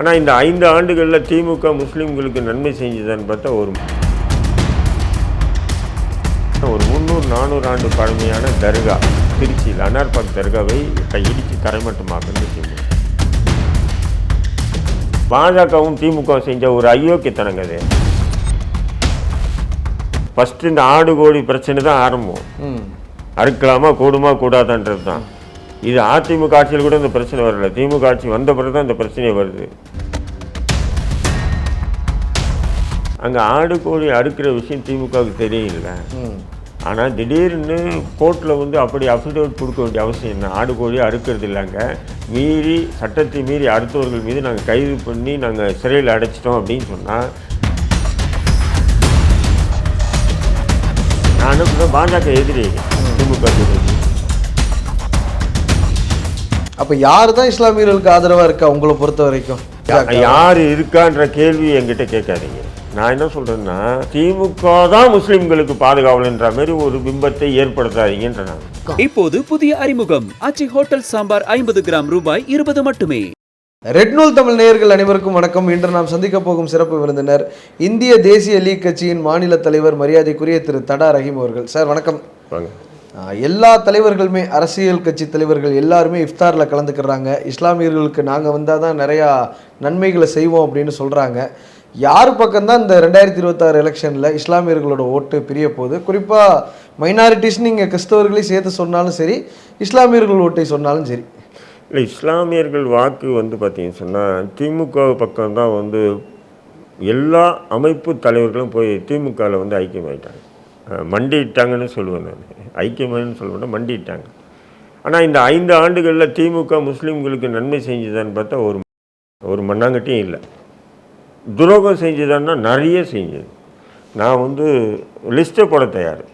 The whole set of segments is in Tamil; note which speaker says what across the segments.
Speaker 1: ஆனால் இந்த 5 ஆண்டுகளில் திமுக முஸ்லீம்களுக்கு நன்மை செஞ்சதுன்னு பார்த்தா ஒரு 300-400 ஆண்டு பழமையான தர்கா திருச்சியில் அனார்பாக் தர்காவை இடித்து தரைமட்டமாக்குன்னு திமுக. பாஜகவும் திமுக செஞ்ச ஒரு அயோக்கியத்தனங்க அது. ஃபஸ்ட்டு இந்த ஆடு கோழி பிரச்சனை தான் ஆரம்பம். அறுக்கலாமா கூடுமா கூடாதான்றது தான். இது அதிமுக ஆட்சியில் கூட இந்த பிரச்சனை வரல. திமுக ஆட்சி வந்த பிறகு தான் இந்த பிரச்சனையே வருது. அங்கே ஆடு கோழி அறுக்கிற விஷயம் திமுகவுக்கு தெரியல. ஆனால் திடீர்னு கோர்ட்டில் வந்து அப்படி அஃபிடவிட் கொடுக்க வேண்டிய அவசியம் என்ன? ஆடு கோழி அறுக்கிறது இல்லைங்க, மீறி சட்டத்தை மீறி அடுத்தவர்கள் மீது நாங்கள் கைது பண்ணி நாங்கள் சிறையில் அடைச்சிட்டோம் அப்படின்னு சொன்னால் நான் அனுப்புகிறேன் பாஜக எதிரி திமுக எதிரி.
Speaker 2: அப்போ யார் தான் இஸ்லாமியர்களுக்கு ஆதரவாக இருக்கா உங்களை பொறுத்த வரைக்கும்?
Speaker 1: யார் இருக்கான்ற கேள்வி என்கிட்ட கேட்காதீங்க. நான் என்ன சொல்கிறேன்னா, திமுக தான் முஸ்லீம்களுக்கு பாதுகாவல்ன்ற மாதிரி ஒரு பிம்பத்தை ஏற்படுத்தாதீங்கன்ற நான்.
Speaker 3: இப்போது புதிய அறிமுகம் ஆச்சி ஹோட்டல் சாம்பார் 50 கிராம் ரூபாய் 20 மட்டுமே.
Speaker 2: ரெட் நூல் தமிழ் நேயர்கள் அனைவருக்கும் வணக்கம். இன்று நாம் சந்திக்க போகும் சிறப்பு விருந்தினர் இந்திய தேசிய லீக் கட்சியின் மாநில தலைவர் மரியாதைக்குரிய திரு தடா ரஹீம் அவர்கள். சார் வணக்கம். எல்லா தலைவர்களுமே அரசியல் கட்சி தலைவர்கள் எல்லாருமே இஃப்தாரில் கலந்துக்கிறாங்க. இஸ்லாமியர்களுக்கு நாங்கள் வந்தால் தான் நிறையா நன்மைகளை செய்வோம் அப்படின்னு சொல்கிறாங்க. யார் பக்கம்தான் இந்த 2026 எலெக்ஷனில் இஸ்லாமியர்களோட ஓட்டு பிரிய போகுது? குறிப்பாக மைனாரிட்டிஸ் நீங்கள் கிறிஸ்தவர்களையும் சேர்த்து சொன்னாலும் சரி, இஸ்லாமியர்கள் ஓட்டை சொன்னாலும் சரி.
Speaker 1: இல்லை, இஸ்லாமியர்கள் வாக்கு வந்து பார்த்தீங்கன்னு சொன்னால் திமுக பக்கம்தான் வந்து எல்லா அமைப்பு தலைவர்களும் போய் திமுகவில் வந்து ஐக்கியமாயிட்டாங்க, மண்டிட்டாங்கன்னு சொல்லுவேன். நான் ஐக்கியமாயின்னு சொல்லுவேன், மண்டிட்டாங்க. ஆனால் இந்த 5 ஆண்டுகளில் திமுக முஸ்லீம்களுக்கு நன்மை செஞ்சதான்னு பார்த்தா ஒரு மண்ணாங்கட்டியும் இல்லை. துரோகம் செஞ்சதுன்னா நிறைய செஞ்சது. நான் வந்து லிஸ்ட்டை போட தயார்.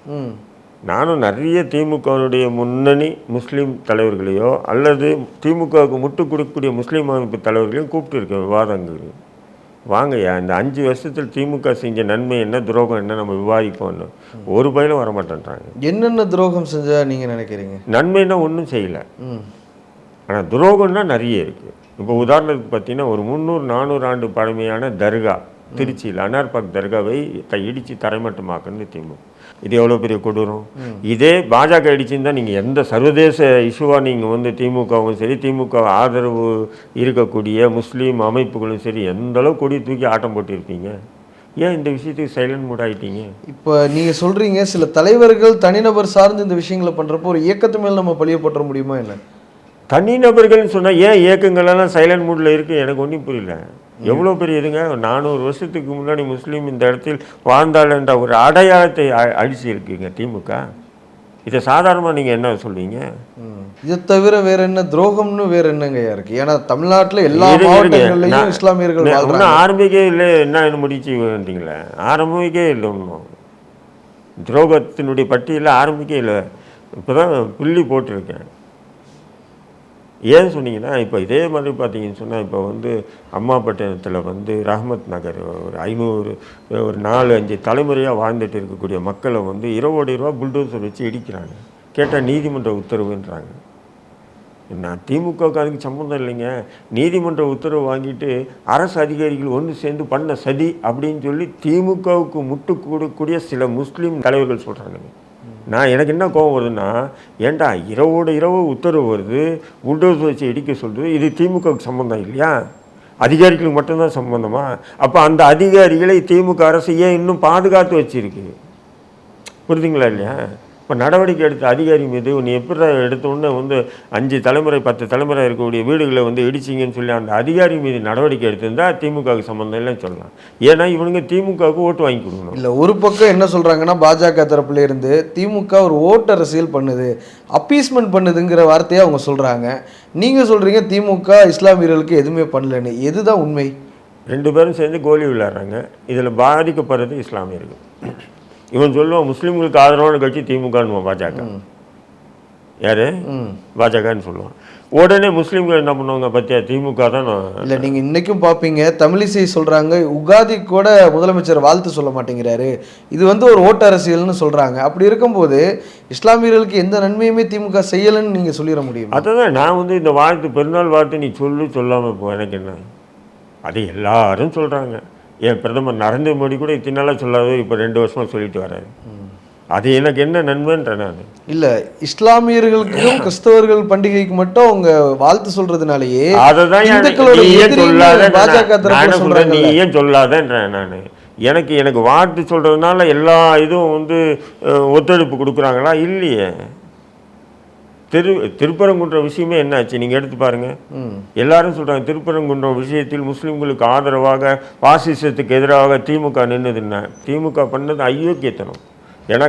Speaker 1: நானும் நிறைய திமுகவுடைய முன்னணி முஸ்லீம் தலைவர்களையோ அல்லது திமுகவுக்கு முட்டு கொடுக்கக்கூடிய முஸ்லீம் அமைப்பு தலைவர்களையும் கூப்பிட்டு இருக்கேன் விவாதங்கள். வாங்கய்யா, இந்த 5 வருஷத்தில் திமுக செஞ்ச நன்மை என்ன, துரோகம் என்ன, நம்ம விவாதிப்போம்னு. ஒரு பயிலும் வரமாட்டேன்றாங்க.
Speaker 2: என்னென்ன துரோகம் செஞ்சால் நீங்கள் நினைக்கிறீங்க?
Speaker 1: நன்மைன்னா ஒன்றும் செய்யலை, ஆனால் துரோகம்னா நிறைய இருக்குது. இப்போ உதாரணத்துக்கு பார்த்தீங்கன்னா, ஒரு 300-400 ஆண்டு பழமையான தர்கா திருச்சியில் அனார்பாக் தர்காவை இடித்து தரைமட்டமாக்குன்னு திமுக. இது எவ்வளோ பெரிய கொடூரம். இதே பாஜக இடிச்சுன்னு நீங்கள் எந்த சர்வதேச இஷ்யூவாக நீங்கள் வந்து திமுகவும் சரி, திமுக ஆதரவு இருக்கக்கூடிய முஸ்லீம் அமைப்புகளும் சரி, எந்த அளவு கொடி தூக்கி ஆட்டம் போட்டிருப்பீங்க. ஏன் இந்த விஷயத்துக்கு சைலண்ட் மூட் ஆகிட்டீங்க? இப்போ
Speaker 2: நீங்கள் சொல்கிறீங்க சில தலைவர்கள் தனிநபர் சார்ந்து இந்த விஷயங்களை பண்ணுறப்போ ஒரு இயக்கத்து மேலே நம்ம பழிய போட்டுற முடியுமா என்ன?
Speaker 1: தனிநபர்கள்னு சொன்னால் ஏன் இயக்கங்களெல்லாம் சைலண்ட் மூடில் இருக்குது? எனக்கு ஒன்றும் புரியல. எவ்வளோ பெரிய இதுங்க, 400 வருஷத்துக்கு முன்னாடி முஸ்லீம் இந்த இடத்தில் வாழ்ந்தாள் என்ற ஒரு அடையாளத்தை அழிச்சு இருக்குங்க திமுக. இதை சாதாரணமாக நீங்கள் என்ன சொல்வீங்க?
Speaker 2: இதை தவிர வேற என்ன துரோகம்னு வேற என்னங்க இருக்கு? ஏன்னா தமிழ்நாட்டில் எல்லா மாவட்டங்கள்லையும் இஸ்லாமியர்கள்
Speaker 1: ஒன்றும் ஆரம்பிக்கவே இல்லை. என்ன முடிச்சு வந்தீங்களே, ஆரம்பிக்கவே இல்லை. ஒன்றும் துரோகத்தினுடைய பட்டியலில் ஆரம்பிக்கவே இல்லை. இப்போ தான் புள்ளி போட்டிருக்கேன். ஏன் சொன்னீங்கன்னா, இப்போ இதே மாதிரி பார்த்தீங்கன்னு சொன்னால், இப்போ வந்து அம்மாப்பட்டினத்தில் வந்து ரஹமத் நகர் ஒரு 500 ஒரு 4-5 தலைமுறையாக வாழ்ந்துட்டு இருக்கக்கூடிய மக்களை வந்து 20 கோடி ரூபா புல்டோசர் வச்சு இடிக்கிறாங்க. கேட்டால் நீதிமன்ற உத்தரவுன்றாங்க. என்ன திமுகவுக்கு அதுக்கு சம்பந்தம் இல்லைங்க. நீதிமன்ற உத்தரவு வாங்கிட்டு அரசு அதிகாரிகள் ஒன்று சேர்ந்து பண்ண சதி அப்படின்னு சொல்லி திமுகவுக்கு முட்டு கொடுக்கக்கூடிய சில முஸ்லீம் தலைவர்கள் சொல்கிறாங்க. எனக்கு என்ன கோபம் வருதுன்னா, ஏன்டா இரவு உத்தரவு வருது, புல்டோசர் வச்சு இடிக்க சொல்கிறது, இது திமுகவுக்கு சம்பந்தம் இல்லையா? அதிகாரிகளுக்கு மட்டும்தான் சம்பந்தமா? அப்போ அந்த அதிகாரிகளை திமுக அரசு ஏன் இன்னும் பாதுகாத்து வச்சுருக்கு? புரியுதுங்களா இல்லையா? இப்போ நடவடிக்கை எடுத்த அதிகாரி மீது நீ எப்படி எடுத்தோடனே வந்து 5 தலைமுறை 10 தலைமுறை இருக்கக்கூடிய வீடுகளை வந்து இடிச்சிங்கன்னு சொல்லி அந்த அதிகாரி மீது நடவடிக்கை எடுத்திருந்தால் திமுகவுக்கு சம்மந்தம் இல்லைன்னு சொல்லலாம். ஏன்னா இவனுங்க திமுகவுக்கு ஓட்டு வாங்கி கொடுக்கணும்.
Speaker 2: இல்லை, ஒரு பக்கம் என்ன சொல்கிறாங்கன்னா, பாஜக தரப்புல இருந்து திமுக ஒரு ஓட்டு அரசியல் பண்ணுது, அப்பீஸ்மெண்ட் பண்ணுதுங்கிற வார்த்தையை அவங்க சொல்கிறாங்க. நீங்கள் சொல்கிறீங்க திமுக இஸ்லாமியர்களுக்கு எதுவுமே பண்ணலன்னு. எதுதான் உண்மை?
Speaker 1: 2 பேரும் சேர்ந்து கோலி விளையாடுறாங்க. இதில் பாதிக்கப்படுறது இஸ்லாமியர்கள். இவன் சொல்லுவான் முஸ்லீம்களுக்கு ஆதரவான கட்சி திமுகன்னு. பாஜக யாரு? பாஜகன்னு சொல்லுவான். உடனே முஸ்லீம்கள் என்ன பண்ணுவாங்க, பற்றியா திமுக தான்.
Speaker 2: இல்லை, நீங்கள் இன்றைக்கும் பார்ப்பீங்க தமிழிசை சொல்கிறாங்க உகாதி கூட முதலமைச்சர் வாழ்த்து சொல்ல மாட்டேங்கிறாரு, இது வந்து ஒரு ஓட்டு அரசியல்னு சொல்கிறாங்க. அப்படி இருக்கும்போது இஸ்லாமியர்களுக்கு எந்த நன்மையுமே திமுக செய்யலைன்னு நீங்கள் சொல்லிட முடியும்?
Speaker 1: அதை தான் நான் வந்து இந்த வாழ்த்து பெருநாள் வாழ்த்து நீ சொல்லாமல் போ, எனக்கு என்ன அது எல்லாரும் சொல்கிறாங்க. என் பிரதமர் நரேந்திர மோடி கூட இத்தனை நாளாக சொல்லாத இப்போ 2 வருஷமாக சொல்லிட்டு வர்றாரு. அது எனக்கு என்ன நன்மைன்ற நான்
Speaker 2: இல்லை, இஸ்லாமியர்களுக்கும் கிறிஸ்தவர்கள் பண்டிகைக்கு மட்டும் அவங்க வாழ்த்து சொல்றதுனாலேயே
Speaker 1: அதைதான்
Speaker 2: பாஜக
Speaker 1: நீ ஏன் சொல்லாதன்ற நான். எனக்கு வாழ்த்து சொல்றதுனால எல்லா இதுவும் வந்து ஒத்துழைப்பு கொடுக்குறாங்களா? இல்லையே. திருப்பரங்குன்ற விஷயமே என்னாச்சு நீங்கள் எடுத்து பாருங்க. எல்லாரும் சொல்றாங்க திருப்பரங்குன்ற விஷயத்தில் முஸ்லிம்களுக்கு ஆதரவாக பாசிசத்துக்கு எதிராக திமுக நின்றுதுன்னா திமுக பண்ணது அயோக்கியத்தனம். ஏன்னா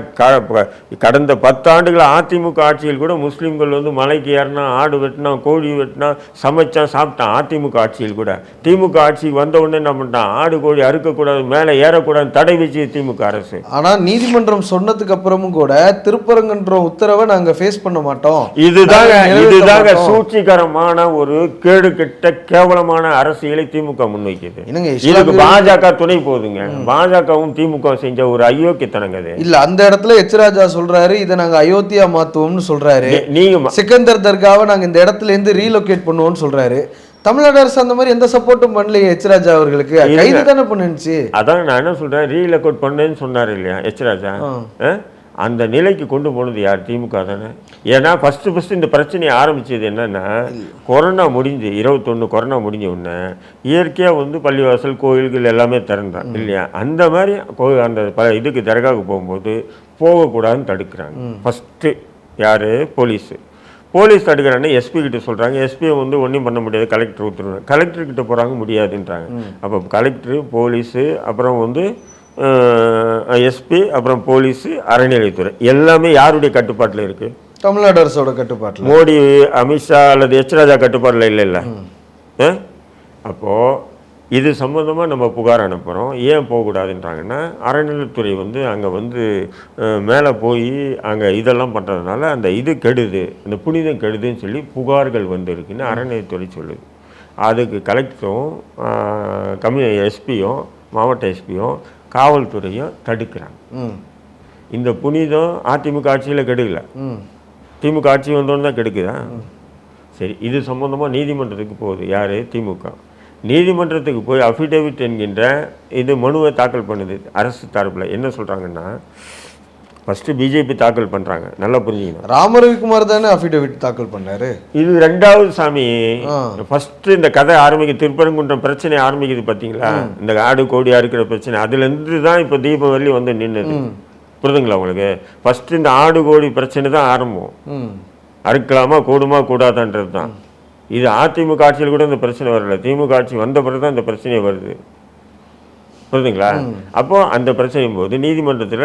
Speaker 1: கடந்த 10 ஆண்டுகள் அதிமுக ஆட்சியில் கூட முஸ்லீம்கள் வந்து மலைக்கு ஏறினா, ஆடு வெட்டினா, கோழி வெட்டினா, சமைச்சா, சாப்பிட்டான். அதிமுக ஆட்சியில் கூட. திமுக ஆட்சிக்கு வந்த உடனே என்ன பண்ணிட்டான்? ஆடு கோழி அறுக்கக்கூடாது, மேலே ஏறக்கூடாது தடை வச்சு திமுக அரசு.
Speaker 2: ஆனால் நீதிமன்றம் சொன்னதுக்கு அப்புறமும் கூட திருப்பரங்குன்ற உத்தரவை நாங்கள் ஃபேஸ் பண்ண மாட்டோம்.
Speaker 1: இதுதாங்க சூழ்ச்சிகரமான ஒரு கேடுகெட்ட கேவலமான அரசியலை திமுக முன்வைக்குது. இதுக்கு பாஜக துணை போகுதுங்க. பாஜகவும் திமுக செஞ்ச ஒரு அயோக்கியத்தனங்க அது.
Speaker 2: இல்ல, அந்த இடத்துல எச் ராஜா சொல்றாரு இதை நாங்க அயோத்தியா மாத்துவோம்னு சொல்றாரு. நீங்க சிக்கந்தர் தர்காவை நாங்க இந்த இடத்துல இருந்து ரீலோகேட் பண்ணுவோம்னு சொல்றாரு. தமிழ்நாடு அரசு அந்த மாதிரி எந்த சப்போர்ட்டும் பண்ணலையே எச் ராஜா அவர்களுக்கு. கைது தானே பண்ணுச்சு.
Speaker 1: அதான் நான் என்ன சொல்றேன், ரீலோகேட் பண்ணேன்னு சொன்னாரு இல்லையா எச் ராஜா. அந்த நிலைக்கு கொண்டு போனது யார்? திமுக தானே. ஏன்னா ஃபஸ்ட்டு இந்த பிரச்சனையை ஆரம்பித்தது என்னென்னா, கொரோனா முடிஞ்சு 21 கொரோனா முடிஞ்ச உடனே இயற்கையாக வந்து பள்ளிவாசல் கோயில்கள் எல்லாமே திறந்தான் இல்லையா. அந்த மாதிரி அந்த இதுக்கு தர்காவுக்கு போகும்போது போகக்கூடாதுன்னு தடுக்கிறாங்க. ஃபஸ்ட்டு யார்? போலீஸ் தடுக்கிறானே எஸ்பி கிட்ட சொல்கிறாங்க. எஸ்பியை வந்து ஒன்றும் பண்ண முடியாது, கலெக்டர் ஊற்றுருவாங்க. கலெக்டர்கிட்ட போகிறாங்க, முடியாதுன்றாங்க. அப்போ கலெக்டரு, போலீஸு, அப்புறம் வந்து எஸ்பி, அப்புறம் போலீஸு, அறநிலையத்துறை எல்லாமே யாருடைய கட்டுப்பாட்டில் இருக்குது?
Speaker 2: தமிழ்நாடு அரசோட கட்டுப்பாட்டில்.
Speaker 1: மோடி, அமித்ஷா அல்லது எச் ராஜா கட்டுப்பாட்டில் இல்லை. அப்போது இது சம்மந்தமாக நம்ம புகார் அனுப்புகிறோம். ஏன் போகக்கூடாதுன்றாங்கன்னா, அறநிலையத்துறை வந்து அங்கே வந்து மேலே போய் அங்கே இதெல்லாம் பண்ணுறதுனால அந்த இது கெடுது, அந்த புனிதம் கெடுதுன்னு சொல்லி புகார்கள் வந்து இருக்குன்னு அறநிலையத்துறை சொல்லுது. அதுக்கு கலெக்டரும் எஸ்பியும் மாவட்ட எஸ்பியும் காவல்துறையும் தடுக்கிறாங்க. இந்த புனிதம் அதிமுக ஆட்சியில் கெடுக்கல, திமுக ஆட்சி வந்தோன்னு தான் கெடுக்குதா? சரி, இது சம்மந்தமாக நீதிமன்றத்துக்கு போகுது. யார்? திமுக. நீதிமன்றத்துக்கு போய் அஃபிடேவிட் என்கின்ற இது மனுவை தாக்கல் பண்ணுது அரசு தரப்பில். என்ன சொல்கிறாங்கன்னா, ஃபஸ்ட்டு பிஜேபி தாக்கல் பண்ணுறாங்க. நல்லா புரிஞ்சுக்கணும்.
Speaker 2: ராமரவிக்குமார் தானே அஃபிடேவிட் தாக்கல் பண்ணார்.
Speaker 1: இது 2வது சாமி. ஃபஸ்ட்டு இந்த கதை திருப்பரங்குன்றம் பிரச்சனை ஆரம்பிக்குது பார்த்தீங்களா? இந்த ஆடு கோடி அறுக்கிற பிரச்சனை, அதுலேருந்து தான் இப்போ தீபாவளி வந்து நின்றுது. புரிதுங்களா உங்களுக்கு? ஃபஸ்ட்டு இந்த ஆடு கோடி பிரச்சனை தான் ஆரம்பம். அறுக்கலாமா கூடுமா கூடாதான்றது தான். இது அதிமுக ஆட்சியில் கூட இந்த பிரச்சனை வரல, திமுக ஆட்சி வந்த பிறகு தான் இந்த பிரச்சனையே வருது. புரியுதுங்களா? அப்போது அந்த பிரச்சனையும் போது நீதிமன்றத்தில்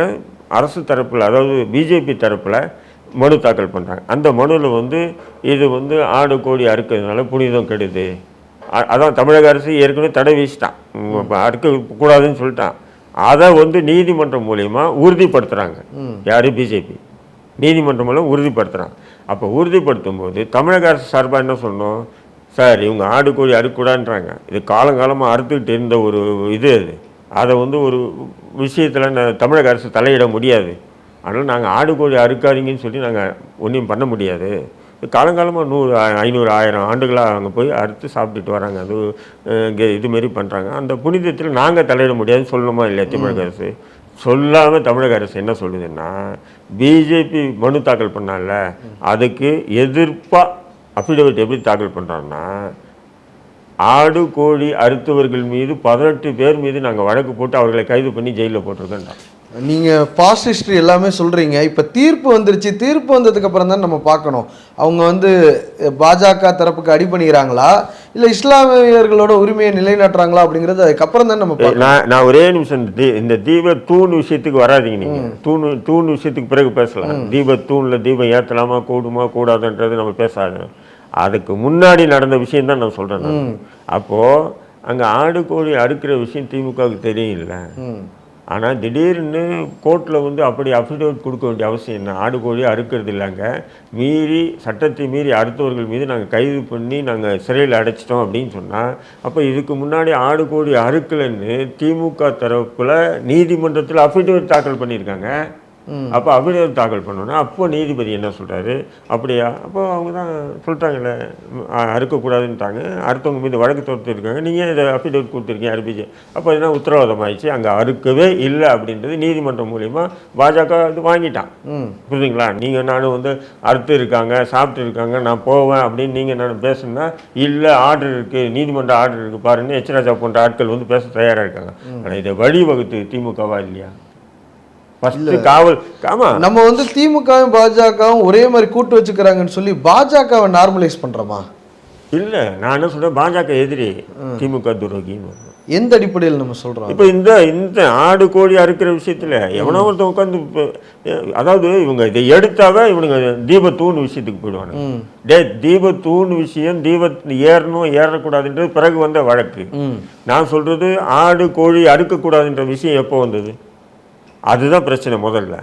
Speaker 1: அரசு தரப்பில், அதாவது பிஜேபி தரப்பில் மனு தாக்கல் பண்ணுறாங்க. அந்த மனுவில் வந்து இது வந்து ஆடு கோடி அறுக்கிறதுனால புனிதம் கெடுது. அதான் தமிழக அரசு ஏற்கனவே தடை வீசிட்டான், அறுக்கக்கூடாதுன்னு சொல்லிட்டான். அதை வந்து நீதிமன்றம் மூலயமா உறுதிப்படுத்துகிறாங்க. யார்? பிஜேபி. நீதிமன்றம் மூலம் உறுதிப்படுத்துகிறாங்க. அப்போ உறுதிப்படுத்தும் போது தமிழக அரசு சார்பாக என்ன சொல்லணும்? சார், இவங்க ஆடு கோழி அறுக்கூடான்றாங்க, இது காலங்காலமாக அறுத்துக்கிட்டு இருந்த ஒரு இது அது. அதை வந்து ஒரு விஷயத்தில் தமிழக அரசு தலையிட முடியாது. அதனால் நாங்கள் ஆடு கோழி அறுக்காதீங்கன்னு சொல்லி நாங்கள் ஒன்றும் பண்ண முடியாது. காலங்காலமாக 100, 500, 1000 ஆண்டுகளாக அங்கே போய் அறுத்து சாப்பிட்டுட்டு வராங்க. அது இங்கே இதுமாரி பண்ணுறாங்க. அந்த புனிதத்தில் நாங்கள் தலையிட முடியாதுன்னு சொல்லணுமா இல்லையா தமிழக அரசு? சொல்லாமல் தமிழக அரசு என்ன சொல்லுதுன்னா, பிஜேபி மனு தாக்கல் பண்ணால அதுக்கு எதிர்ப்பாக அஃபிடேவிட் எப்படி தாக்கல் பண்ணுறாங்கன்னா, ஆடு கோழி அறுத்தவர்கள் மீது 18 பேர் மீது நாங்கள் வழக்கு போட்டு அவர்களை கைது பண்ணி ஜெயிலில் போட்டிருக்கோம்.
Speaker 2: நீங்கள் பாஸ்ட் ஹிஸ்ட்ரி எல்லாமே சொல்கிறீங்க. இப்போ தீர்ப்பு வந்துருச்சு. தீர்ப்பு வந்ததுக்கு அப்புறம் தான் நம்ம பார்க்கணும், அவங்க வந்து பாஜக தரப்புக்கு அடி பண்ணிக்கிறாங்களா இல்லை இஸ்லாமியர்களோட உரிமையை நிலைநாட்டுறாங்களா அப்படிங்கிறது அதுக்கப்புறம் தான் நம்ம பார்க்கணும்.
Speaker 1: நான் ஒரே நிமிஷம் இந்த தீப தூண் விஷயத்துக்கு வராதிங்க. நீங்கள் தூண் விஷயத்துக்கு பிறகு பேசலாம். தீபத்தூணில் தீபம் ஏற்றலாமா கூடுமா கூடாதுன்றது நம்ம பேசாது. அதுக்கு முன்னாடி நடந்த விஷயம் தான் நான் சொல்கிறேன். அப்போது அங்கே ஆடு கோழி அறுக்கிற விஷயம் திமுகவுக்கு தெரியும் இல்லை. ஆனால் திடீர்னு கோர்ட்டில் வந்து அப்படி அஃபிடேவிட் கொடுக்க வேண்டிய அவசியம் என்ன? ஆடு கோழி அறுக்கிறது இல்லைங்க, மீறி சட்டத்தை மீறி அடுத்தவர்கள் மீது நாங்கள் கைது பண்ணி நாங்கள் சிறையில் அடைச்சிட்டோம் அப்படின்னு சொன்னால், அப்போ இதுக்கு முன்னாடி ஆடு கோழி அறுக்கலைன்னு திமுக தரப்பில் நீதிமன்றத்தில் அஃபிடேவிட் தாக்கல் பண்ணியிருக்காங்க. அப்போ அபிடேவிட் தாக்கல் பண்ணோன்னா அப்போ நீதிபதி என்ன சொல்கிறாரு, அப்படியா, அப்போ அவங்க தான் சொல்லிட்டாங்களே அறுக்கக்கூடாதுன்ட்டாங்க, அடுத்தவங்க மீது வழக்கு தொடுத்துருக்காங்க, நீங்கள் இதை அஃபிடேவிட் கொடுத்துருக்கீங்க அறுப்பிச்சு, அப்போ என்ன உத்தரவாதம் ஆயிடுச்சு, அங்கே அறுக்கவே இல்லை அப்படின்றது நீதிமன்றம் மூலிமா பாஜக இது வாங்கிட்டான். புரியுதுங்களா? நீங்கள் நானும் வந்து அறுத்து இருக்காங்க, சாப்பிட்டு இருக்காங்க, நான் போவேன் அப்படின்னு நீங்கள் நான் பேசுனா, இல்லை ஆர்டர் இருக்குது, நீதிமன்ற ஆர்டர் இருக்குது பாருன்னு எச் ராஜா போன்ற ஆட்கள் வந்து பேச தயாராக இருக்காங்க. ஆனால் இதை வழிவகுத்து திமுகவா இல்லையா? காவல் ஆமா,
Speaker 2: நம்ம வந்து திமுகவும் பாஜகவும் ஒரே மாதிரி கூட்டு வச்சுக்கிறாங்கன்னு சொல்லி பாஜகவை நார்மலைஸ் பண்றோமா?
Speaker 1: இல்ல, நான் என்ன சொல்றேன், பாஜக எதிரி, திமுக துரோகின்னு.
Speaker 2: எந்த அடிப்படையில் நம்ம சொல்றோம்?
Speaker 1: இப்போ இந்த ஆடு கோழி அறுக்கிற விஷயத்துல எவனோ ஒருத்தன் உட்காந்து, அதாவது இவங்க இதை எடுத்தாவே இவனுங்க தீபத்தூண் விஷயத்துக்கு போயிடுவாங்க. தீபத்தூண் விஷயம், ஏறணும் ஏறக்கூடாதுன்றது பிறகு வந்த வழக்கு. நான் சொல்றது ஆடு கோழி அறுக்கக்கூடாதுன்ற விஷயம் எப்போ வந்தது? அதுதான் பிரச்சனை முதல்ல.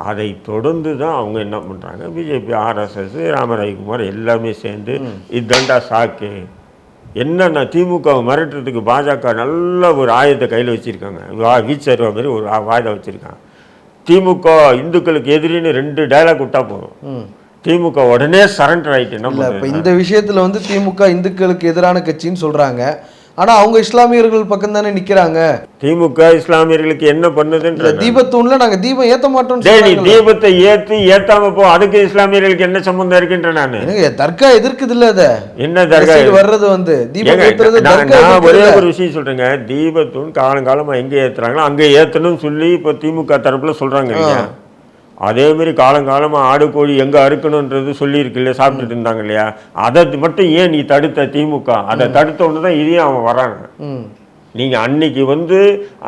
Speaker 1: அதை தொடர்ந்து தான் அவங்க என்ன பண்ணுறாங்க, பிஜேபி, ஆர்எஸ்எஸ், ராமராய்குமார் எல்லாமே சேர்ந்து இதுதான்டா சாக்கு. என்னன்னா திமுகவை மிரட்டுறதுக்கு பாஜக நல்ல ஒரு ஆயுதத்தை கையில் வச்சுருக்காங்க, வீச்சருவா மாதிரி ஒரு ஆயுதம் வச்சுருக்காங்க. திமுக இந்துக்களுக்கு எதிரின்னு 2 டைலாக் விட்டா போதும், திமுக உடனே சரண்டர் ஆகிட்டு. என்ன
Speaker 2: இப்போ இந்த விஷயத்தில் வந்து திமுக இந்துக்களுக்கு எதிரான கட்சின்னு சொல்கிறாங்க, ஆனா அவங்க இஸ்லாமியர்கள் பக்கம் தானே நிக்கிறாங்க.
Speaker 1: திமுக இஸ்லாமியர்களுக்கு என்ன பண்ணுதுன்ற
Speaker 2: தீபத்தூண்ல நாங்க தீபம் ஏத்த மாட்டோம்.
Speaker 1: தீபத்தை ஏத்தாம போ, அதுக்கு இஸ்லாமியர்களுக்கு என்ன சம்பந்தம் இருக்குன்ற நானு
Speaker 2: தர்கா எதிர்க்குது இல்ல, அத என்ன தர்கா வர்றது வந்து தீபம் ஏத்துறது.
Speaker 1: நான் ஒரே ஒரு விஷயம் சொல்றேங்க, தீபத்தூண் காலங்காலமா எங்க ஏத்துறாங்களோ அங்க ஏத்தணும்னு சொல்லி இப்ப திமுக தரப்புல சொல்றாங்க இல்லையா? அதே மாதிரி காலங்காலமாக ஆடு கோழி எங்கே அறுக்கணுன்றது சொல்லியிருக்கு இல்லையா, சாப்பிட்டுட்டு இருந்தாங்க இல்லையா? அதை மட்டும் ஏன் நீ தடுத்த திமுக? அதை தடுத்த ஒன்று தான் இதையும் அவன் வராங்க. நீங்கள் அன்னைக்கு வந்து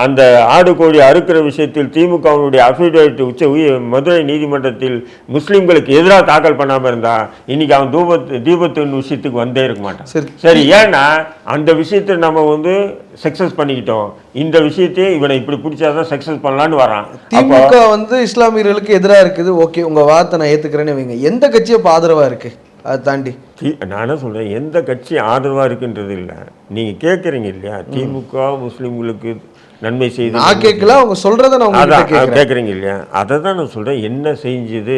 Speaker 1: அந்த ஆடு கோழி அறுக்கிற விஷயத்தில் திமுகவுடைய அஃபிடேவிட் மதுரை நீதிமன்றத்தில் முஸ்லீம்களுக்கு எதிராக தாக்கல் பண்ணாமல் இருந்தா இன்னைக்கு அவன் தீபத்தின் விஷயத்துக்கு வந்தே இருக்க மாட்டான். சரி, ஏன்னா அந்த விஷயத்தை நம்ம வந்து சக்சஸ் பண்ணிக்கிட்டோம், இந்த விஷயத்தையே இவனை இப்படி பிடிச்சாதான் சக்சஸ் பண்ணலான்னு வரான்.
Speaker 2: திமுக வந்து இஸ்லாமியர்களுக்கு எதிராக இருக்குது, ஓகே, உங்க வார்த்தை நான் ஏத்துக்கிறேன்னு வைங்க. எந்த கட்சி இப்போ ஆதரவா இருக்கு? அதை தாண்டி
Speaker 1: நான் என்ன சொல்கிறேன், எந்த கட்சி ஆதரவாக இருக்குன்றது இல்லை, நீங்கள் கேட்குறீங்க இல்லையா, திமுக முஸ்லீம்களுக்கு நன்மை செய்து
Speaker 2: நான் கேட்கல, அவங்க சொல்கிறத நான்
Speaker 1: கேட்குறீங்க இல்லையா, அதை தான் நான் சொல்கிறேன். என்ன செஞ்சது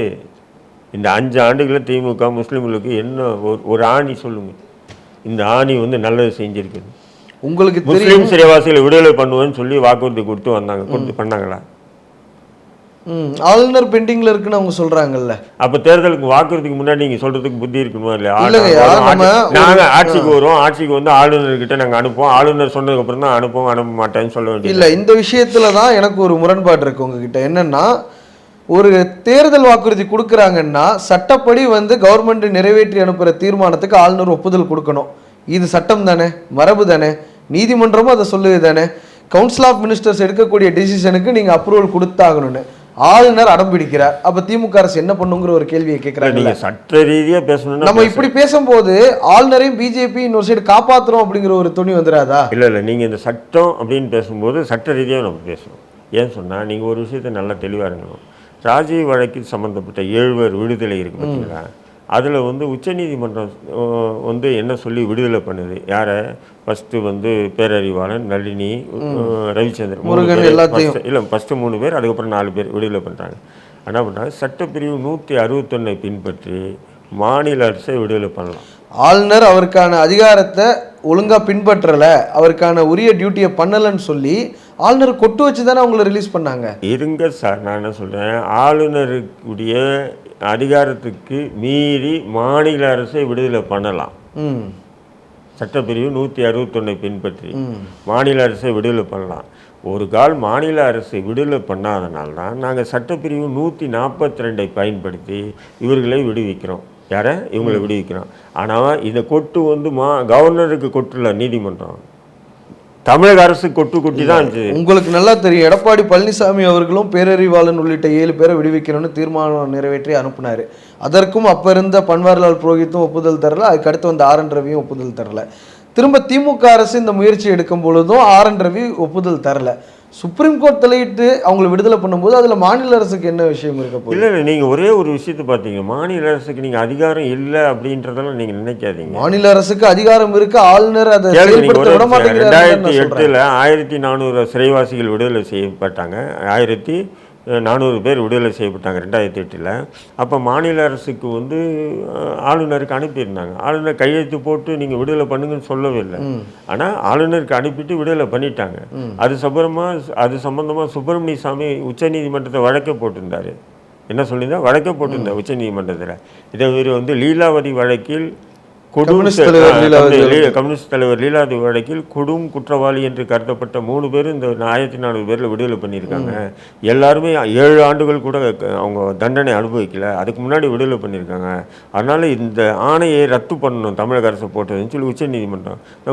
Speaker 1: இந்த 5 ஆண்டுகளில் திமுக முஸ்லீம்களுக்கு? என்ன ஒரு ஆணி சொல்லுங்கள், இந்த ஆணி வந்து நல்லது செஞ்சுருக்குது.
Speaker 2: உங்களுக்கு
Speaker 1: முஸ்லீம் சிறைவாசிகளை விடுதலை பண்ணுவேன்னு சொல்லி வாக்குறுதி கொடுத்து வந்தாங்க, பண்ணாங்களா?
Speaker 2: ஆளுநர் பெண்டிங்ல இருக்குன்னு அவங்க சொல்றாங்கல்ல.
Speaker 1: அப்ப தேர்தலுக்கு வாக்குறதுக்கு முன்னாடி நீங்க சொல்றதுக்கு புத்தி இருக்கணுமா இல்லையா? நாங்க ஆட்சிக்கு வருவோம், ஆட்சிக்கு வந்து ஆளுநர்கிட்ட நாங்க அனுப்புவோம், ஆளுநர் சொன்னதுக்கு அப்புறம் தான் அனுப்ப மாட்டேன்னு சொல்ல வேண்டியது
Speaker 2: இல்ல. இந்த விஷயத்துல தான் எனக்கு ஒரு முரண்பாடு இருக்கு உங்ககிட்ட. என்னன்னா, ஒரு தேர்தல் வாக்குறுதி கொடுக்குறாங்கன்னா சட்டப்படி வந்து கவர்மெண்ட் நிறைவேற்றி அனுப்புற தீர்மானத்துக்கு ஆளுநர் ஒப்புதல் கொடுக்கணும். இது சட்டம் தானே, மரபு தானே, நீதிமன்றமும் அதை சொல்லுது தானே. கவுன்சில் ஆஃப் மினிஸ்டர்ஸ் எடுக்கக்கூடிய டிசிஷனுக்கு நீங்க அப்ரூவல் கொடுத்தாகணும்னு ஆளுநர் அடம் பிடிக்கிறார். அப்ப திமுக அரசு என்ன பண்ணுங்கிற ஒரு கேள்வியை கேட்கிறாங்க.
Speaker 1: சட்ட ரீதியா பேசணும்.
Speaker 2: நம்ம இப்படி பேசும்போது ஆளுநரையும் பிஜேபி இன்னொரு சைடு காப்பாத்துறோம் அப்படிங்கிற ஒரு துணி வந்துடாதா?
Speaker 1: இல்ல, நீங்க இந்த சட்டம் அப்படின்னு பேசும்போது சட்ட ரீதியாக நம்ம பேசணும். ஏன்னு சொன்னா நீங்க ஒரு விஷயத்த நல்லா தெளிவா இருக்கணும். ராஜீவ் வழக்கில் சம்பந்தப்பட்ட 7 பேர் விடுதலை இருக்கு பார்த்தீங்களா, அதில் வந்து உச்சநீதிமன்றம் வந்து என்ன சொல்லி விடுதலை பண்ணுது, யாரை? ஃபஸ்ட்டு வந்து பேரறிவாளன், நளினி, ரவிச்சந்திரன்,
Speaker 2: முருகன் எல்லாத்தையும்
Speaker 1: இல்லை, ஃபஸ்ட்டு 3 பேர், அதுக்கப்புறம் 4 பேர் விடுதலை பண்ணுறாங்க. என்ன பண்ணுறாங்க, சட்டப்பிரிவு 161 பின்பற்றி மாநில அரசை விடுதலை பண்ணலாம்.
Speaker 2: ஆளுநர் அவருக்கான அதிகாரத்தை ஒழுங்காக பின்பற்றலை, அவருக்கான உரிய டியூட்டியை பண்ணலைன்னு சொல்லி ஆளுநர் கொட்டு வச்சு தானே அவங்கள ரிலீஸ் பண்ணாங்க.
Speaker 1: இருங்க சார், நான் என்ன சொல்கிறேன், ஆளுநருக்குடைய அதிகாரத்துக்கு மீறி மாநில அரசை விடுதலை பண்ணலாம். சட்டப்பிரிவு 161 பின்பற்றி மாநில அரசை விடுதலை பண்ணலாம். ஒரு கால் மாநில அரசை விடுதலை பண்ணாதனால்தான் நாங்கள் சட்டப்பிரிவு 142 பயன்படுத்தி இவர்களை விடுவிக்கிறோம். யாரை? இவங்களை விடுவிக்கிறோம். ஆனால் இந்த கொட்டு வந்து கவர்னருக்கு கொட்டுல, நீதிமன்றம் தமிழக அரசு கொட்டி தான் இருந்துச்சு.
Speaker 2: உங்களுக்கு நல்லா தெரியும், எடப்பாடி பழனிசாமி அவர்களும் பேரறிவாளன் உள்ளிட்ட 7 பேரை விடுவிக்கணும்னு தீர்மானம் நிறைவேற்றி அனுப்புனாரு. அதற்கும் அப்போ இருந்த பன்வாரிலால் புரோஹித்தும் ஒப்புதல் தரல, அதுக்கு அடுத்து வந்த ஆர் என் ரவியும் ஒப்புதல் தரல. திரும்ப திமுக அரசு இந்த முயற்சி எடுக்கும் பொழுதும் ஆர் என் ரவி ஒப்புதல் தரல. சுப்ரீம் கோர்ட் தலையிட்டு அவங்களை விடுதலை பண்ணும்போது அதில் மாநில அரசுக்கு என்ன விஷயம் இருக்க போகுது?
Speaker 1: இல்லை, நீங்கள் ஒரே ஒரு விஷயத்தை பார்த்தீங்க, மாநில அரசுக்கு நீங்கள் அதிகாரம் இல்லை அப்படின்றதெல்லாம் நீங்கள் நினைக்காதீங்க.
Speaker 2: மாநில அரசுக்கு அதிகாரம் இருக்கு, ஆளுநர் அதை விட மாட்டேங்கிறார்.
Speaker 1: 2008 1400 சிறைவாசிகள் விடுதலை செய்யப்பட்டாங்க. 400 பேர் விடுதலை செய்யப்பட்டாங்க 2008. அப்போ மாநில அரசுக்கு வந்து ஆளுநருக்கு அனுப்பியிருந்தாங்க. ஆளுநர் கையெழுத்து போட்டு நீங்கள் விடுதலை பண்ணுங்கன்னு சொல்லவே இல்லை. ஆனால் ஆளுநருக்கு அனுப்பிட்டு விடுதலை பண்ணிட்டாங்க. அது சம்பந்தமாக சுப்பிரமணிய சாமி உச்சநீதிமன்றத்தை வழக்கே போட்டிருந்தார். என்ன சொல்லியிருந்தா வழக்கே போட்டிருந்தார் உச்சநீதிமன்றத்தில். இதே வந்து லீலாவதி வழக்கில் கம்யூனிஸ்ட் தலைவர் லீலாவதி வழக்கில் கொடும் குற்றவாளி என்று கருதப்பட்ட 3 பேர் இந்த 1400 பேரில் விடுதலை பண்ணியிருக்காங்க. எல்லாருமே 7 ஆண்டுகள் கூட அவங்க தண்டனை அனுபவிக்கல, அதுக்கு முன்னாடி விடுதலை பண்ணியிருக்காங்க. அதனால் இந்த ஆணையை ரத்து பண்ணணும் தமிழக அரசு போட்டதுன்னு சொல்லி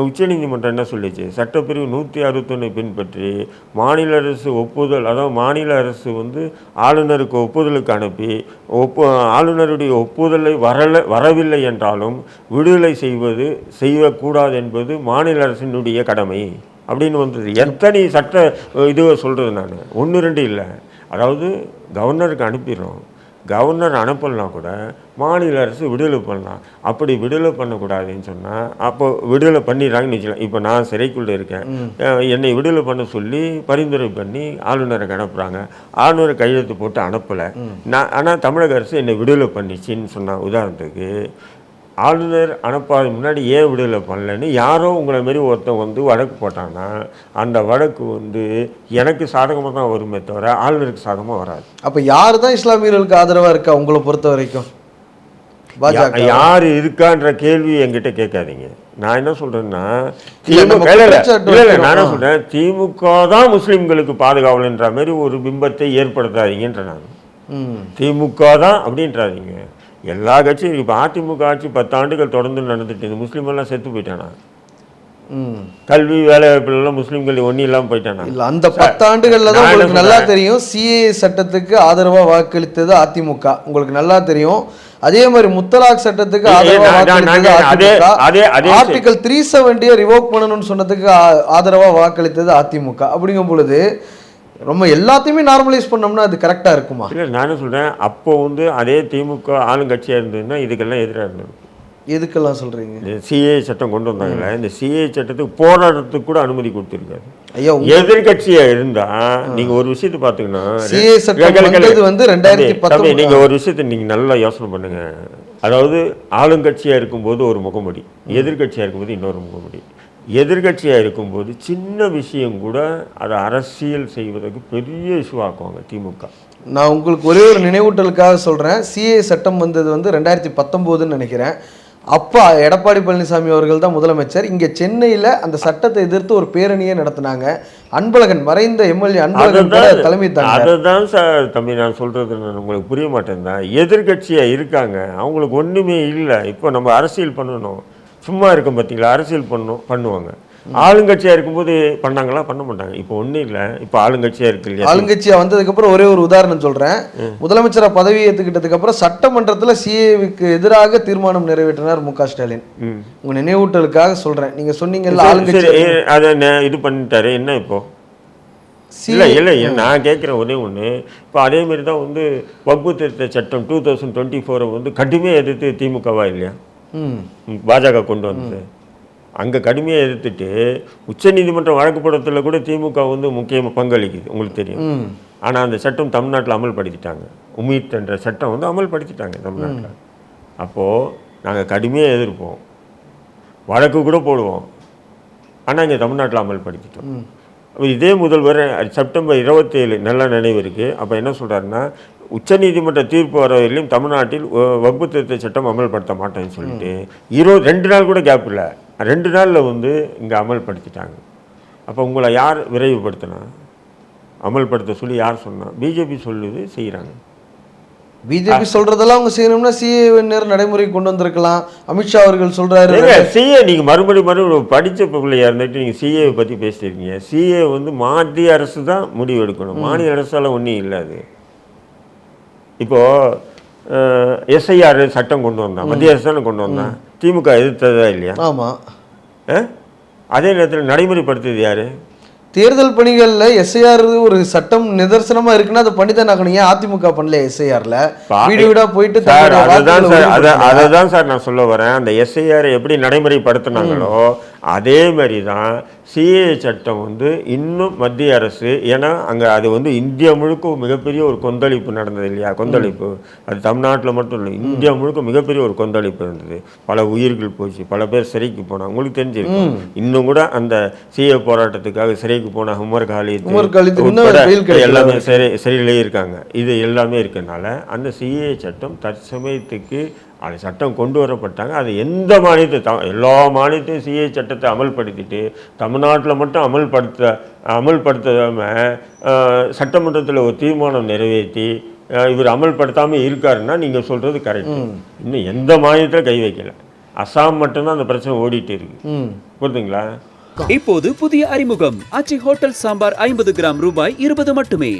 Speaker 1: உச்சநீதிமன்றம் என்ன சொல்லிச்சு, சட்டப்பிரிவு 161 பின்பற்றி மாநில அரசு ஒப்புதல், அதாவது மாநில அரசு வந்து ஆளுநருக்கு ஒப்புதலுக்கு அனுப்பி ஆளுநருடைய ஒப்புதலை வரவில்லை என்றாலும் விடுதலை செய்யக்கூடாது என்பது மாநில அரசினுடைய கடமை அப்படின்னு வந்தது. எத்தனை சட்ட இதுவை சொல்கிறது நான், 1-2 இல்லை. அதாவது கவர்னருக்கு அனுப்பிடுறோம், கவர்னர் அனுப்பலனா கூட மாநில அரசு விடுதலை பண்ணலாம். அப்படி விடுதலை பண்ணக்கூடாதுன்னு சொன்னால் அப்போ விடுதலை பண்ணிடுறாங்கன்னு வச்சுக்கலாம். இப்போ நான் சிறைக்குள்ளே இருக்கேன், என்னை விடுதலை பண்ண சொல்லி பரிந்துரை பண்ணி ஆளுநருக்கு அனுப்புகிறாங்க. ஆளுநரை கையெழுத்து போட்டு அனுப்பலை, ஆனால் தமிழக அரசு என்னை விடுதலை பண்ணிச்சின்னு சொன்னால், உதாரணத்துக்கு ஆளுநர் அனுப்பாத முன்னாடி ஏன் விடுதலை பண்ணலன்னு யாரோ உங்களை மாரி ஒருத்தன் வந்து வழக்கு போட்டாங்கன்னா அந்த வழக்கு வந்து எனக்கு சாதகமாக தான் வருமே தவிர ஆளுநருக்கு சாதகமாக வராது.
Speaker 2: அப்போ யார் தான் இஸ்லாமியர்களுக்கு ஆதரவாக இருக்கா உங்களை பொறுத்த வரைக்கும்?
Speaker 1: யார் இருக்கான்ற கேள்வி என்கிட்ட கேட்காதீங்க. நான் என்ன சொல்றேன்னா நான் சொல்றேன், திமுக தான் முஸ்லிம்களுக்கு பாதுகாவல்ன்ற மாதிரி ஒரு பிம்பத்தை ஏற்படுத்தாதீங்கன்ற. நான் திமுக தான் அப்படின்றாதீங்க. எல்லா கட்சியும் இப்போ அதிமுக ஆட்சி 10 ஆண்டுகள் தொடர்ந்து நடந்துட்டு இந்த முஸ்லீம் எல்லாம் செத்து போயிட்டானா? கல்வி வேலை வாய்ப்புலாம் முஸ்லீம்கள் ஒன்றும் இல்லாமல் போயிட்டானா?
Speaker 2: இல்லை, அந்த 10 ஆண்டுகளில் தான் உங்களுக்கு நல்லா தெரியும் சிஏஏ சட்டத்துக்கு ஆதரவாக வாக்களித்தது அதிமுக, உங்களுக்கு நல்லா தெரியும். அதே மாதிரி முத்தலாக் சட்டத்துக்கு ஆர்டிகல் 370 ரிவோக் பண்ணணும்னு சொன்னதுக்கு ஆதரவாக வாக்களித்தது அதிமுக. அப்படிங்கும் பொழுது ரொம்ப எல்லாத்தையுமே நார்மலைஸ் பண்ணோம்னா அது கரெக்டாக இருக்குமா?
Speaker 1: இல்லை, நானும் சொல்கிறேன், அப்போ வந்து அதே திமுக ஆளுங்கட்சியாக இருந்ததுன்னா இதுக்கெல்லாம் எதிராக இருந்தது.
Speaker 2: எதுக்கெல்லாம் சொல்கிறீங்க?
Speaker 1: இந்த சிஏ சட்டம் கொண்டு வந்தாங்களே, இந்த சிஏ சட்டத்துக்கு போராட்டத்துக்கு கூட அனுமதி கொடுத்துருக்காரு.
Speaker 2: ஐயா,
Speaker 1: எதிர்கட்சியாக இருந்தால் நீங்கள் ஒரு விஷயத்தை பார்த்தீங்கன்னா
Speaker 2: சிஏ சட்டம் வந்து 2010
Speaker 1: நீங்கள் ஒரு விஷயத்தை நீங்கள் நல்லா யோசனை பண்ணுங்க. அதாவது ஆளுங்கட்சியாக இருக்கும்போது ஒரு முகமூடி, எதிர்கட்சியாக இருக்கும்போது இன்னொரு முகமூடி. எதிர்கட்சியாக இருக்கும்போது சின்ன விஷயம் கூட அதை அரசியல் செய்வதற்கு பெரிய இஷ்யூ ஆக்குவாங்க திமுக.
Speaker 2: நான் உங்களுக்கு ஒரே ஒரு நினைவூட்டலுக்காக சொல்கிறேன். சிஏ சட்டம் வந்தது வந்து 2019ன்னு நினைக்கிறேன். அப்போ எடப்பாடி பழனிசாமி அவர்கள் தான் முதலமைச்சர். இங்கே சென்னையில் அந்த சட்டத்தை எதிர்த்து ஒரு பேரணியை நடத்தினாங்க. அன்பழகன், மறைந்த எம்எல்ஏ அன்பழகன் தலைமை தாங்க.
Speaker 1: அதுதான் சார் தம்பி நான் சொல்கிறது, உங்களுக்கு புரிய மாட்டேன் தான். எதிர்கட்சியாக இருக்காங்க, அவங்களுக்கு ஒன்றுமே இல்லை. இப்போ நம்ம அரசியல் பண்ணணும், சும்மா இருக்கும் பார்த்தீங்களா, அரசியல் பண்ணுவாங்க. ஆளுங்கட்சியாக இருக்கும்போது பண்ணாங்களா? பண்ண மாட்டாங்க. இப்போ ஒன்றும் இல்லை, இப்போ ஆளுங்கட்சியாக இருக்கு இல்லையா?
Speaker 2: ஆளுங்கட்சியாக வந்ததுக்கப்புறம் ஒரே ஒரு உதாரணம் சொல்கிறேன். முதலமைச்சராக பதவி ஏற்றுக்கிட்டதுக்கப்புறம் சட்டமன்றத்தில் சிஏவுக்கு எதிராக தீர்மானம் நிறைவேற்றினார் மு க ஸ்டாலின். உங்கள் நினைவூட்டலுக்காக சொல்கிறேன். நீங்கள் சொன்னீங்கல்ல ஆளுங்கட்சி
Speaker 1: அதை இது பண்ணிட்டாரு. என்ன இப்போ? இல்லை, நான் கேட்குற ஒரே ஒன்று, இப்போ அதேமாரி தான் வந்து வக்பு திருத்த சட்டம் 2024 வந்து கடுமையாக எதிர்த்து திமுகவா இல்லையா பாஜக கொண்டு வந்தது? அங்கே கடுமையாக எதிர்த்துட்டு உச்சநீதிமன்றம் வழக்கு போடுறதுல கூட திமுக வந்து முக்கியமாக பங்களிக்குது, உங்களுக்கு தெரியும். ஆனால் அந்த சட்டம் தமிழ்நாட்டில் அமல்படுத்திட்டாங்க. உமீத் என்ற சட்டம் வந்து அமல்படுத்திட்டாங்க தமிழ்நாட்டில். அப்போது நாங்கள் கடுமையாக எதிர்ப்போம், வழக்கு கூட போடுவோம், ஆனால் இங்கே தமிழ்நாட்டில் அமல்படுத்திட்டோம். இதே முதல்வர் செப்டம்பர் 27 நல்ல நினைவு இருக்குது. அப்போ என்ன சொல்கிறாருன்னா, உச்சநீதிமன்ற தீர்ப்பு வரவரையிலும் தமிழ்நாட்டில் வக்பு திருத்த சட்டம் அமல்படுத்த மாட்டேன்னு சொல்லிட்டு 2 நாள் கூட கேப் இல்லை, 2 நாளில் வந்து இங்கே அமல்படுத்திட்டாங்க. அப்போ உங்களை யார் விரைவுபடுத்தினா? அமல்படுத்த சொல்லி யார் சொன்னால்? பிஜேபி சொல்லுது, செய்கிறாங்க.
Speaker 2: பிஜேபி சொல்றதெல்லாம் அவங்க செய்யணும்னா சிஏ நேரம் நடைமுறை கொண்டு வந்திருக்கலாம். அமித்ஷா அவர்கள் சொல்றாரு
Speaker 1: சிஏ நீங்கள் மறுபடியும் படித்த பிள்ளையா இருந்துட்டு நீங்கள் சிஏவை பற்றி பேசியிருக்கீங்க. சிஏ வந்து மத்திய அரசு தான் முடிவு எடுக்கணும், மாநில அரசால் ஒன்றும் இல்லை. அது இப்போது எஸ்ஐஆர் சட்டம் கொண்டு வந்தான், மத்திய அரசு தானே கொண்டு வந்தான். திமுக எதிர்த்ததா இல்லையா?
Speaker 2: ஆமாம்.
Speaker 1: அதே நேரத்தில் நடைமுறைப்படுத்துறது யார்?
Speaker 2: தேர்தல் பணிகளில் எஸ்ஐஆர் ஒரு சட்டம் நிதர்சனமாக இருக்குன்னா அதை பண்ணி தான் ஆகணும். ஏன் அதிமுக பண்ணல? எஸ்ஐஆரில் வீடு வீடாக போயிட்டு
Speaker 1: அதை தான் சார் நான் சொல்ல வரேன். அந்த எஸ்ஐஆர் எப்படி நடைமுறைப்படுத்தினாங்களோ அதே மாதிரி தான் சிஏ சட்டம் வந்து இன்னும் மத்திய அரசு, ஏன்னா அங்கே அது வந்து இந்தியா முழுக்க மிகப்பெரிய ஒரு கொந்தளிப்பு நடந்தது இல்லையா? கொந்தளிப்பு அது தமிழ்நாட்டில் மட்டும் இல்லை, இந்தியா முழுக்க மிகப்பெரிய ஒரு கொந்தளிப்பு இருந்தது. பல உயிர்கள் போச்சு, பல பேர் சிறைக்கு போனாங்க. உங்களுக்கு தெரிஞ்சிருக்கும், இன்னும் கூட அந்த சிஏ போராட்டத்துக்காக சிறைக்கு போன உமர் காலித் எல்லாமே சிறையிலே இருக்காங்க. இது எல்லாமே இருக்கனால அந்த சிஏ சட்டம் தற்சமயத்துக்கு அந்த சட்டம் கொண்டு வரப்பட்டாங்க. அது எந்த எல்லா மாநிலத்தையும் சிஏ சட்டத்தை அமல்படுத்திட்டு தமிழ்நாட்டில் மட்டும் அமல்படுத்தாமல் சட்டமன்றத்தில் ஒரு தீர்மானம் நிறைவேற்றி இவர் அமல்படுத்தாமல் இருக்காருன்னா நீங்கள் சொல்கிறது கரெக்ட். இன்னும் எந்த மாநிலத்தில் கை வைக்கல, அசாம் மட்டும்தான் அந்த பிரச்சனை ஓடிட்டு இருக்கு. புரியுதுங்களா?
Speaker 3: இப்போது புதிய அறிமுகம் ஆச்சி ஹோட்டல் சாம்பார் 50 கிராம் ரூபாய் 20 மட்டுமே.